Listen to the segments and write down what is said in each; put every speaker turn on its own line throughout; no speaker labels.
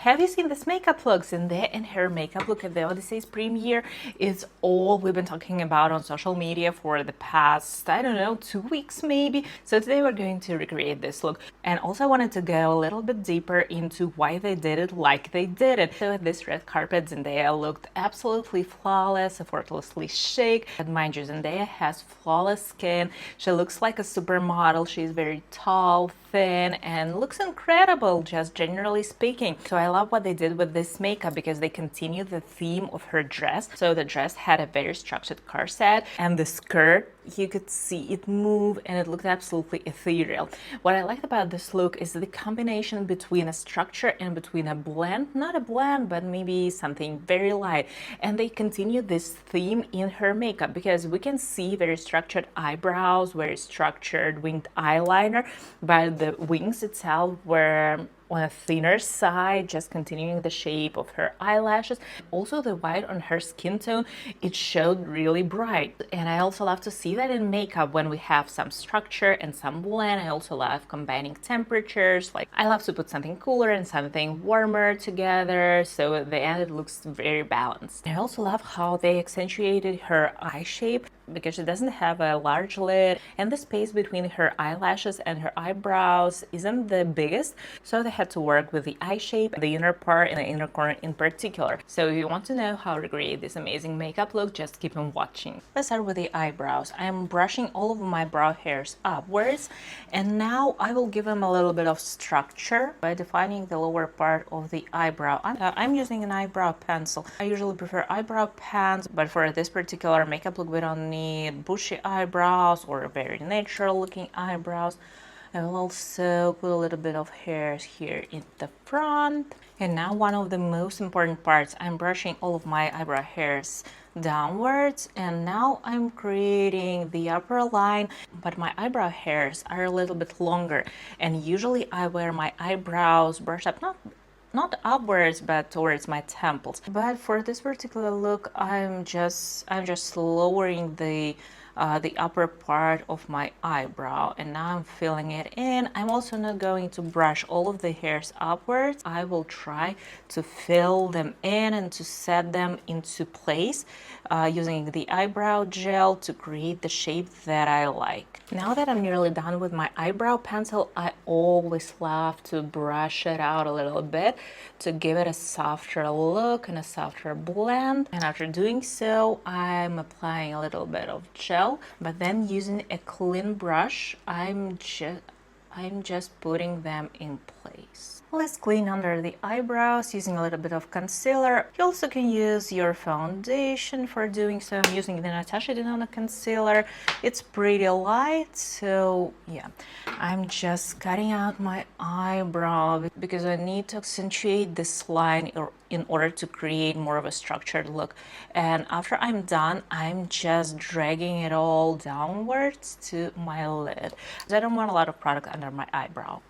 Have you seen this makeup look? Zendaya and her makeup look at the Odyssey's premiere is all we've been talking about on social media for the past, I don't know, 2 weeks maybe. So today we're going to recreate this look. And also I wanted to go a little bit deeper into why they did it like they did it. So at this red carpet, Zendaya looked absolutely flawless, effortlessly chic. And mind you, Zendaya has flawless skin. She looks like a supermodel. She's very tall, thin, and looks incredible, just generally speaking. So I love what they did with this makeup because they continue the theme of her dress. So the dress had a very structured corset, and the skirt, you could see it move, and it looked absolutely ethereal. What I liked about this look is the combination between a structure and between a blend, not a blend, but maybe something very light. And they continue this theme in her makeup because we can see very structured eyebrows, very structured winged eyeliner, but the wings itself were on a thinner side, just continuing the shape of her eyelashes. Also the white on her skin tone, it showed really bright. And I also love to see that in makeup when we have some structure and some blend. I also love combining temperatures. Like I love to put something cooler and something warmer together, so at the end it looks very balanced. I also love how they accentuated her eye shape because she doesn't have a large lid, and the space between her eyelashes and her eyebrows isn't the biggest, so they had to work with the eye shape, the inner part and the inner corner in particular. So if you want to know how to create this amazing makeup look, just keep on watching. Let's start with the eyebrows. I'm brushing all of my brow hairs upwards, and now I will give them a little bit of structure by defining the lower part of the eyebrow. I'm using an eyebrow pencil. I usually prefer eyebrow pens, but for this particular makeup look we don't need bushy eyebrows or very natural looking eyebrows. I will also put a little bit of hairs here in the front. And now one of the most important parts, I'm brushing all of my eyebrow hairs downwards, and now I'm creating the upper line, but my eyebrow hairs are a little bit longer, and usually I wear my eyebrows brushed up, not upwards but towards my temples. But for this particular look I'm just lowering the upper part of my eyebrow, and now I'm filling it in. I'm also not going to brush all of the hairs upwards. I will try to fill them in and to set them into place using the eyebrow gel to create the shape that I like. Now that I'm nearly done with my eyebrow pencil, I always love to brush it out a little bit to give it a softer look and a softer blend. And after doing so, I'm applying a little bit of gel, but then using a clean brush, I'm just putting them in place. Let's clean under the eyebrows using a little bit of concealer. You also can use your foundation for doing so. I'm using the Natasha Denona concealer. It's pretty light, so yeah. I'm just cutting out my eyebrow because I need to accentuate this line in order to create more of a structured look. And after I'm done, I'm just dragging it all downwards to my lid. I don't want a lot of product under my eyebrow.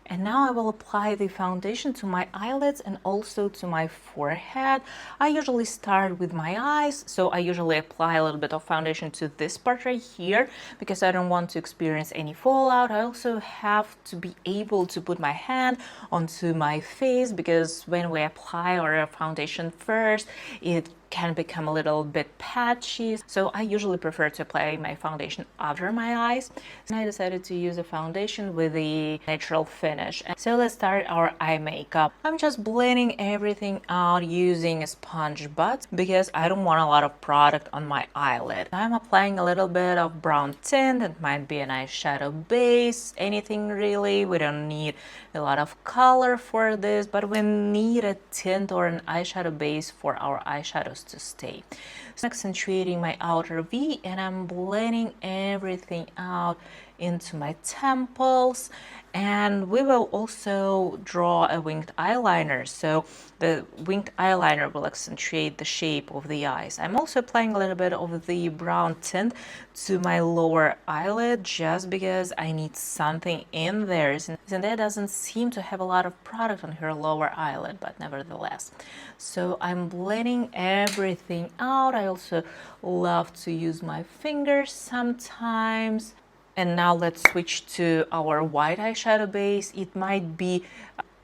And now I will apply the foundation to my eyelids and also to my forehead. I usually start with my eyes, so I usually apply a little bit of foundation to this part right here because I don't want to experience any fallout. I also have to be able to put my hand onto my face because when we apply our foundation first, it can become a little bit patchy, so I usually prefer to apply my foundation after my eyes. And I decided to use a foundation with a natural finish. So let's start our eye makeup. I'm just blending everything out using a sponge butt because I don't want a lot of product on my eyelid. I'm applying a little bit of brown tint. It might be an eyeshadow base, anything really. We don't need a lot of color for this, but we need a tint or an eyeshadow base for our eyeshadows to stay. So I'm accentuating my outer V, and I'm blending everything out into my temples, and we will also draw a winged eyeliner, so the winged eyeliner will accentuate the shape of the eyes. I'm also applying a little bit of the brown tint to my lower eyelid just because I need something in there. Zendaya doesn't seem to have a lot of product on her lower eyelid, but nevertheless. So I'm blending everything out. I also love to use my fingers sometimes. And now let's switch to our white eyeshadow base. It might be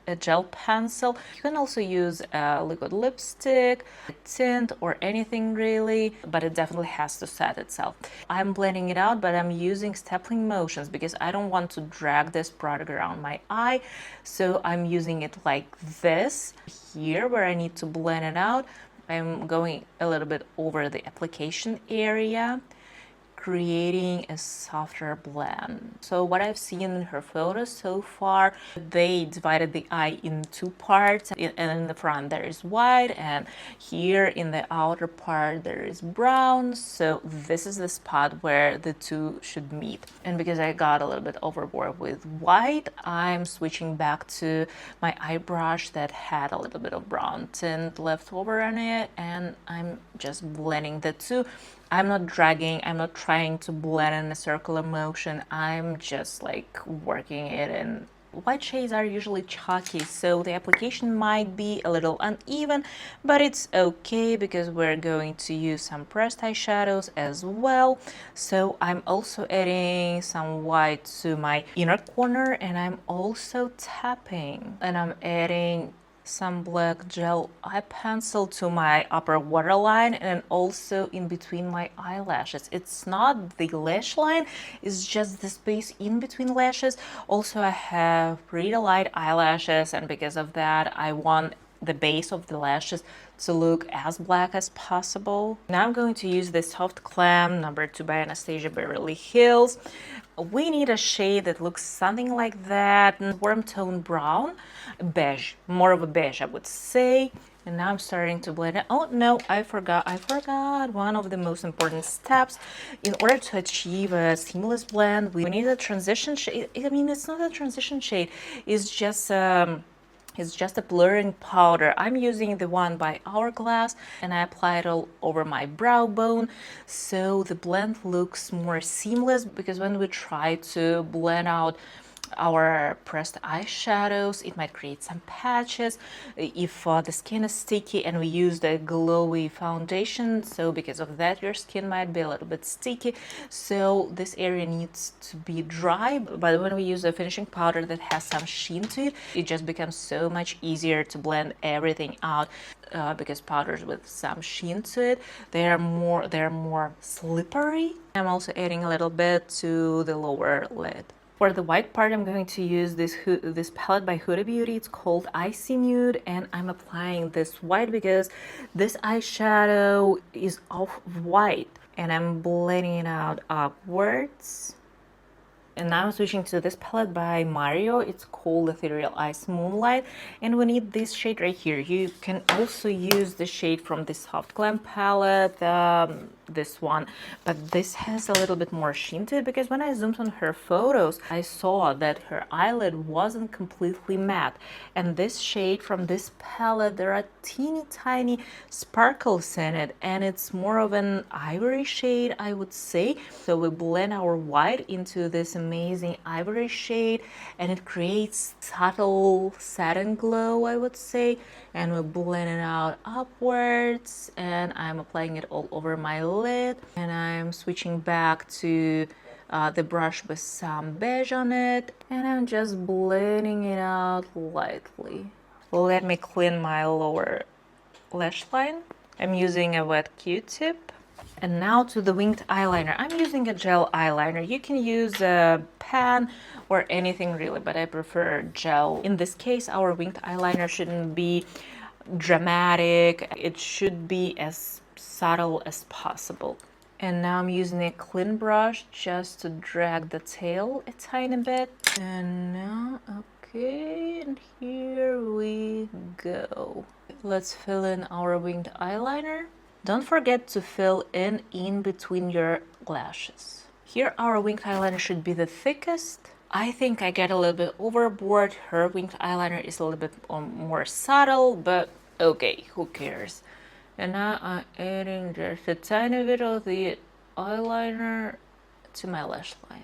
a gel pencil. You can also use a liquid lipstick, a tint, or anything really, but it definitely has to set itself. I'm blending it out, but I'm using stepping motions because I don't want to drag this product around my eye. So I'm using it like this. Here where I need to blend it out, I'm going a little bit over the application area, creating a softer blend. So what I've seen in her photos so far, they divided the eye in two parts, and in the front there is white, and here in the outer part there is brown. So this is the spot where the two should meet. And because I got a little bit overboard with white, I'm switching back to my eye brush that had a little bit of brown tint left over on it, and I'm just blending the two. I'm not dragging, I'm not trying to blend in a circular motion, I'm just like working it in. White shades are usually chalky, so the application might be a little uneven, but it's okay because we're going to use some pressed eyeshadows as well. So I'm also adding some white to my inner corner, and I'm also tapping, and I'm adding some black gel eye pencil to my upper waterline and also in between my eyelashes. It's not the lash line, it's just the space in between lashes. Also, I have pretty light eyelashes, and because of that, I want the base of the lashes to look as black as possible. Now I'm going to use this Soft Glam number 2 by Anastasia Beverly Hills. We need a shade that looks something like that, warm tone brown, beige, more of a beige I would say. And now I'm starting to blend it. Oh no, I forgot one of the most important steps. In order to achieve a seamless blend, we need a transition shade. I mean, it's not a transition shade, it's just a blurring powder. I'm using the one by Hourglass, and I apply it all over my brow bone so the blend looks more seamless, because when we try to blend out our pressed eyeshadows, it might create some patches if the skin is sticky and we use the glowy foundation. So because of that, your skin might be a little bit sticky, so this area needs to be dry. But when we use a finishing powder that has some sheen to it, it just becomes so much easier to blend everything out. Because powders with some sheen to it, they're more slippery. I'm also adding a little bit to the lower lid. For the white part, I'm going to use this palette by Huda Beauty. It's called Icy Nude, and I'm applying this white because this eyeshadow is off-white, and I'm blending it out upwards. And now I'm switching to this palette by Mario. It's called Ethereal Ice Moonlight, and we need this shade right here. You can also use the shade from the Soft Glam palette, this one, but this has a little bit more sheen to it, because when I zoomed on her photos, I saw that her eyelid wasn't completely matte. And this shade from this palette, there are teeny tiny sparkles in it, and it's more of an ivory shade, I would say. So we blend our white into this amazing ivory shade, and it creates subtle satin glow, I would say. And we blend it out upwards, and I'm applying it all over my lid, and I'm switching back to the brush with some beige on it, and I'm just blending it out lightly. Let me clean my lower lash line. I'm using a wet Q-tip. And now to the winged eyeliner. I'm using a gel eyeliner. You can use a pen or anything really, but I prefer gel. In this case, our winged eyeliner shouldn't be dramatic. It should be as subtle as possible. And now I'm using a clean brush just to drag the tail a tiny bit. And now, okay, and here we go. Let's fill in our winged eyeliner. Don't forget to fill in between your lashes. Here our winged eyeliner should be the thickest. I think I get a little bit overboard. Her winged eyeliner is a little bit more subtle, but okay, who cares? And now I'm adding just a tiny bit of the eyeliner to my lash line.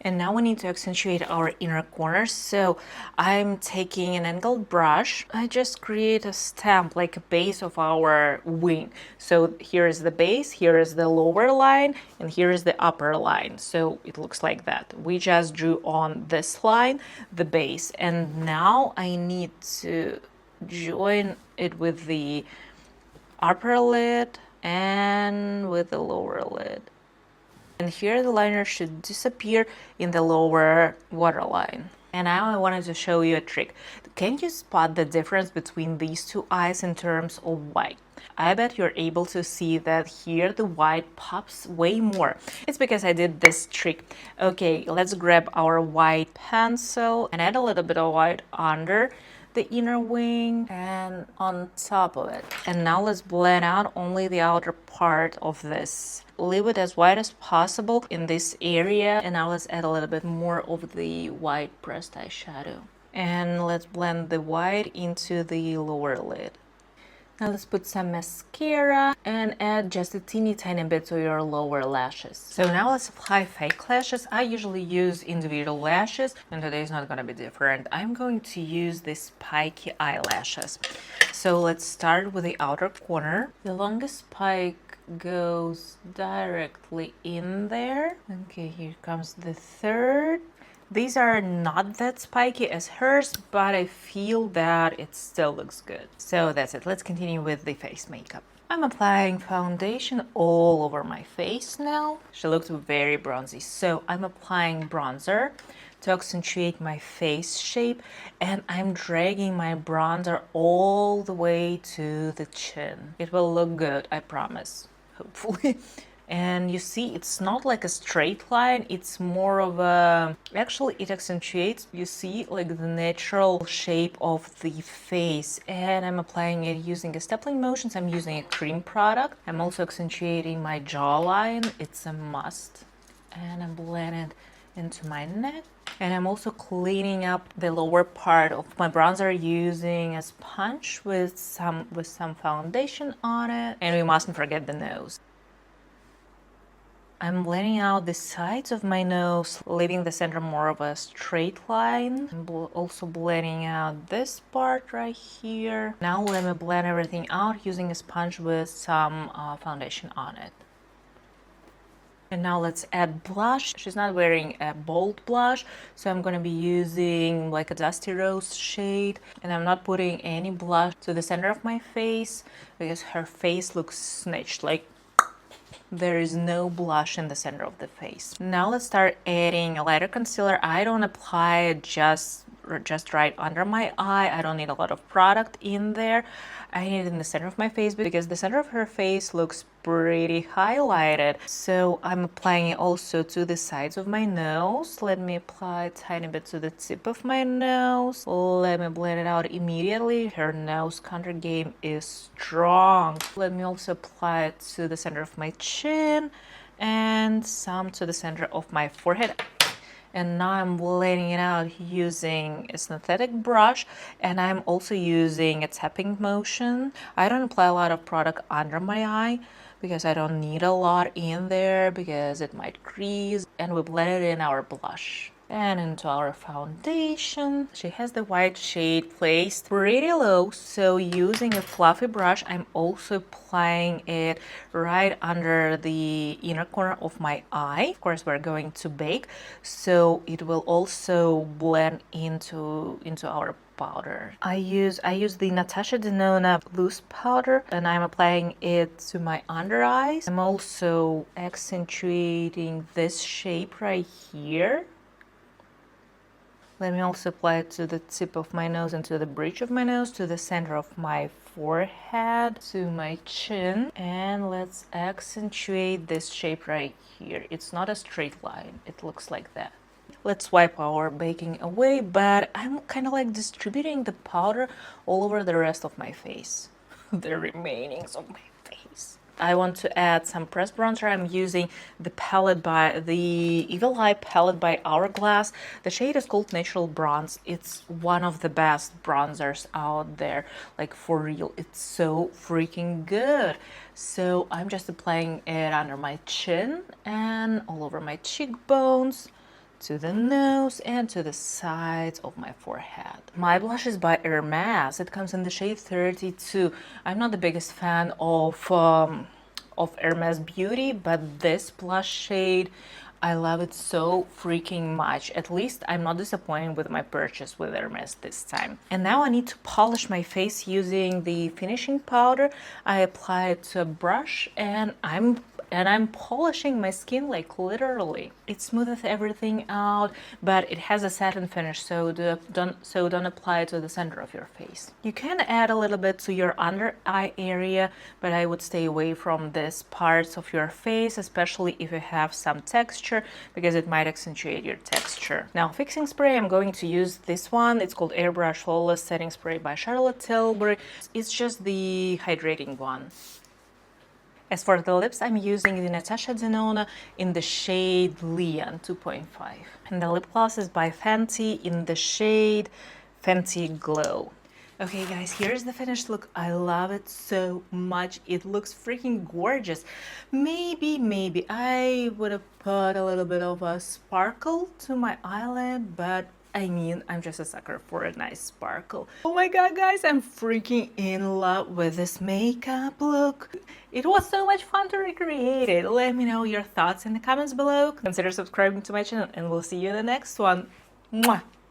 And now we need to accentuate our inner corners. So I'm taking an angled brush. I just create a stamp, like a base of our wing. So here is the base, here is the lower line, and here is the upper line. So it looks like that. We just drew on this line, the base. And now I need to join it with the upper lid and with the lower lid. And here the liner should disappear in the lower waterline. And now I wanted to show you a trick. Can you spot the difference between these two eyes in terms of white? I bet you're able to see that here the white pops way more. It's because I did this trick. Okay, let's grab our white pencil and add a little bit of white under the inner wing and on top of it. And now let's blend out only the outer part of this. Leave it as white as possible in this area. And now let's add a little bit more of the white pressed eyeshadow. And let's blend the white into the lower lid. Now let's put some mascara and add just a teeny tiny bit to your lower lashes. So now let's apply fake lashes. I usually use individual lashes and today is not going to be different. I'm going to use these spiky eyelashes. So let's start with the outer corner. The longest spike goes directly in there. Okay, here comes the third. These are not that spiky as hers, but I feel that it still looks good. So that's it. Let's continue with the face makeup. I'm applying foundation all over my face now. She looks very bronzy. So I'm applying bronzer to accentuate my face shape, and I'm dragging my bronzer all the way to the chin. It will look good, I promise, hopefully. And you see, it's not like a straight line, it's more of a, actually it accentuates, you see, like the natural shape of the face. And I'm applying it using a stapling motions. I'm using a cream product. I'm also accentuating my jawline, it's a must. And I'm blending it into my neck. And I'm also cleaning up the lower part of my bronzer using a sponge with some foundation on it. And we mustn't forget the nose. I'm blending out the sides of my nose, leaving the center more of a straight line. I'm also blending out this part right here. Now let me blend everything out using a sponge with some foundation on it. And now let's add blush. She's not wearing a bold blush, so I'm gonna be using like a dusty rose shade. And I'm not putting any blush to the center of my face because her face looks snitched, like there is no blush in the center of the face. Now let's start adding a lighter concealer. I don't apply it just right under my eye. I don't need a lot of product in there. I need it in the center of my face because the center of her face looks pretty highlighted. So I'm applying it also to the sides of my nose. Let me apply a tiny bit to the tip of my nose. Let me blend it out immediately. Her nose contour game is strong. Let me also apply it to the center of my chin and some to the center of my forehead. And now I'm blending it out using a synthetic brush, and I'm also using a tapping motion. I don't apply a lot of product under my eye because I don't need a lot in there because it might crease. And we blend it in our blush. And into our foundation, she has the white shade placed pretty low, so using a fluffy brush, I'm also applying it right under the inner corner of my eye. Of course, we're going to bake, so it will also blend into our powder. I use the Natasha Denona loose powder, and I'm applying it to my under eyes. I'm also accentuating this shape right here. Let me also apply it to the tip of my nose and to the bridge of my nose, to the center of my forehead, to my chin. And let's accentuate this shape right here. It's not a straight line. It looks like that. Let's wipe our baking away, but I'm kind of like distributing the powder all over the rest of my face. The remainings of my face. I want to add some pressed bronzer. I'm using the Evil Eye palette by Hourglass. The shade is called Natural Bronze. It's one of the best bronzers out there, like for real. It's so freaking good. So I'm just applying it under my chin and all over my cheekbones to the nose and to the sides of my forehead. My blush is by Hermes. It comes in the shade 32. I'm not the biggest fan of Hermes Beauty, but this blush shade, I love it so freaking much. At least I'm not disappointed with my purchase with Hermes this time. And now I need to polish my face using the finishing powder. I apply it to a brush and I'm polishing my skin like literally. It smooths everything out, but it has a satin finish, so don't apply it to the center of your face. You can add a little bit to your under eye area, but I would stay away from these parts of your face, especially if you have some texture, because it might accentuate your texture. Now, fixing spray, I'm going to use this one. It's called Airbrush Flawless Setting Spray by Charlotte Tilbury. It's just the hydrating one. As for the lips, I'm using the Natasha Denona in the shade Leon 2.5. And the lip gloss is by Fenty in the shade Fenty Glow. Okay guys, here's the finished look. I love it so much. It looks freaking gorgeous. Maybe I would have put a little bit of a sparkle to my eyelid, but I mean, I'm just a sucker for a nice sparkle. Oh my god, guys, I'm freaking in love with this makeup look. It was so much fun to recreate it. Let me know your thoughts in the comments below. Consider subscribing to my channel and we'll see you in the next one. Mwah!